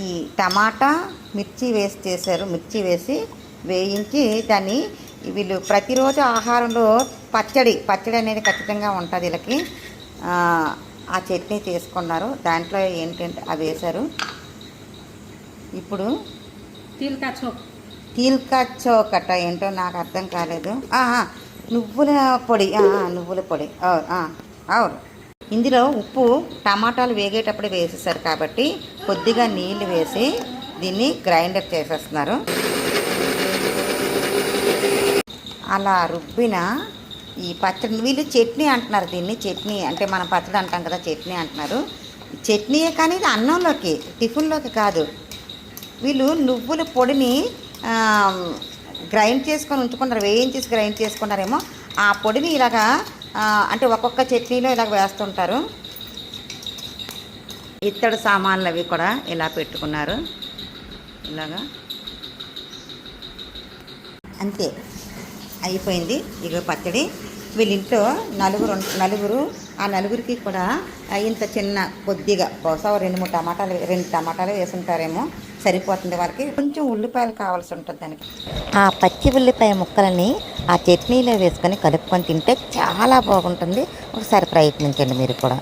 ఈ టమాటా మిర్చి వేసి చేశారు. మిర్చి వేసి వేయించి దాన్ని వీళ్ళు ప్రతిరోజు ఆహారంలో పచ్చడి అనేది ఖచ్చితంగా ఉంటుంది వీళ్ళకి. ఆ చట్నీ చేసుకున్నారు. దాంట్లో ఏంటంటే అవి వేశారు. ఇప్పుడు తీల్కా చోక్ అట్ట ఏంటో నాకు అర్థం కాలేదు. నువ్వుల పొడి. అవును. ఇందులో ఉప్పు టమాటాలు వేగేటప్పుడు వేసేసారు కాబట్టి కొద్దిగా నీళ్ళు వేసి దీన్ని గ్రైండర్ చేసేస్తున్నారు. అలా రుబ్బిన ఈ పచ్చడి వీళ్ళు చట్నీ అంటున్నారు. దీన్ని చట్నీ అంటే మనం పచ్చడి అంటాం కదా, చట్నీ అంటున్నారు. చట్నీయే కానీ ఇది అన్నంలోకి, టిఫిన్లోకి కాదు. వీళ్ళు నువ్వుల పొడిని గ్రైండ్ చేసుకొని ఉంచుకున్నారు, వేయించేసి గ్రైండ్ చేసుకున్నారేమో. ఆ పొడిని ఇలాగా అంటే ఒక్కొక్క చట్నీలో ఇలాగ వేస్తుంటారు. ఇత్తడి సామాన్లు అవి కూడా ఇలా పెట్టుకున్నారు. ఇలాగా అంతే అయిపోయింది. ఇక పచ్చడి వీళ్ళింట్లో నలుగురు ఆ నలుగురికి కూడా ఇంత చిన్న కొద్దిగా బహుశా 2 టమాటాలు వేసుంటారేమో, సరిపోతుంది. వాళ్ళకి కొంచెం ఉల్లిపాయలు కావాల్సి ఉంటుంది దానికి. ఆ పచ్చి ఉల్లిపాయ ముక్కలని ఆ చట్నీలో వేసుకొని కలుపుకొని తింటే చాలా బాగుంటుంది. ఒకసారి ప్రయత్నించండి మీరు కూడా.